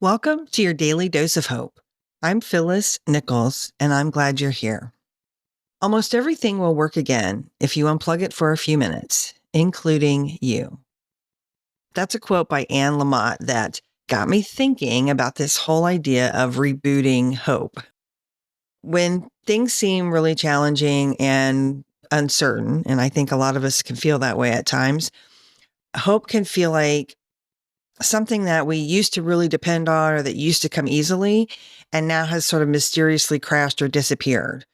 Welcome to your daily dose of hope. I'm Phyllis Nichols, and I'm glad you're here. Almost everything will work again if you unplug it for a few minutes, including you. That's a quote by Lamott that got me thinking about this whole idea of rebooting hope. When things seem really challenging and uncertain, and I think a lot of us can feel that way at times, hope can feel like something that we used to really depend on or that used to come easily and now has sort of mysteriously crashed or disappeared.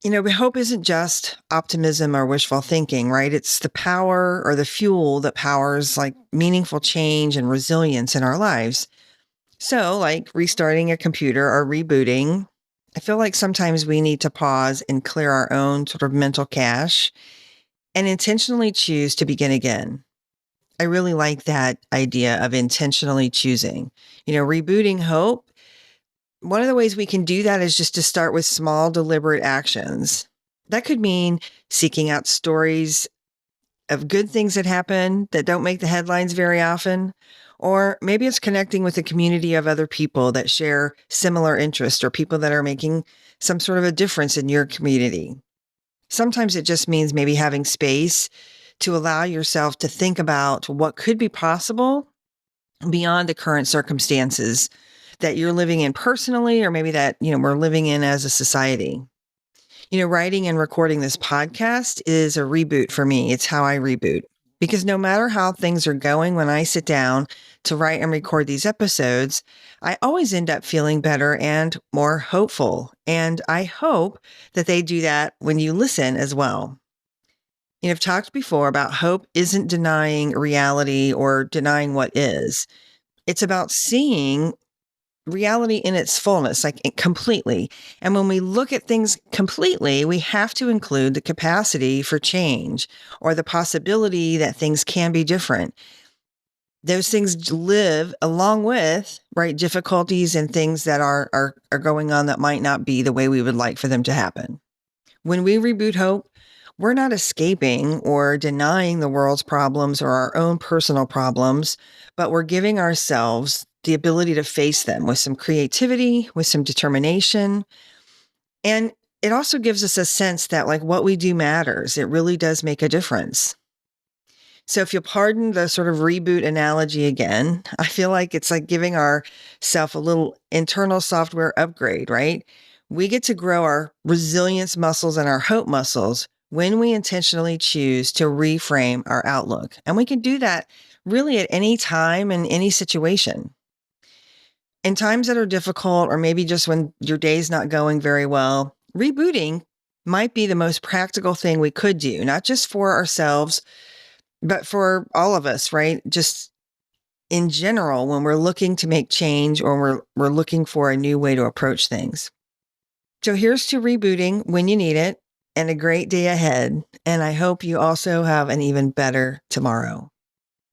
But hope isn't just optimism or wishful thinking, right? It's the power or the fuel that powers like meaningful change and resilience in our lives. So, like restarting a computer or rebooting, I feel like sometimes we need to pause and clear our own sort of mental cache and intentionally choose to begin again. I really like that idea of intentionally choosing. Rebooting hope. One of the ways we can do that is just to start with small, deliberate actions. That could mean seeking out stories of good things that happen that don't make the headlines very often. Or maybe it's connecting with a community of other people that share similar interests or people that are making some sort of a difference in your community. Sometimes it just means maybe having space to allow yourself to think about what could be possible beyond the current circumstances that you're living in personally, or maybe that, we're living in as a society. Writing and recording this podcast is a reboot for me. It's how I reboot. Because no matter how things are going, when I sit down to write and record these episodes, I always end up feeling better and more hopeful. And I hope that they do that when you listen as well. I've talked before about hope isn't denying reality or denying what is. It's about seeing reality in its fullness, like completely. And when we look at things completely, we have to include the capacity for change or the possibility that things can be different. Those things live along with, right, difficulties and things that are going on that might not be the way we would like for them to happen. When we reboot hope, we're not escaping or denying the world's problems or our own personal problems, but we're giving ourselves the ability to face them with some creativity, with some determination. And it also gives us a sense that like what we do matters. It really does make a difference. So if you'll pardon the sort of reboot analogy again, I feel like it's like giving ourselves a little internal software upgrade, right? We get to grow our resilience muscles and our hope muscles when we intentionally choose to reframe our outlook. And we can do that really at any time in any situation. In times that are difficult, or maybe just when your day's not going very well, rebooting might be the most practical thing we could do, not just for ourselves, but for all of us, right? Just in general, when we're looking to make change or we're looking for a new way to approach things. So here's to rebooting when you need it, and a great day ahead. And I hope you also have an even better tomorrow.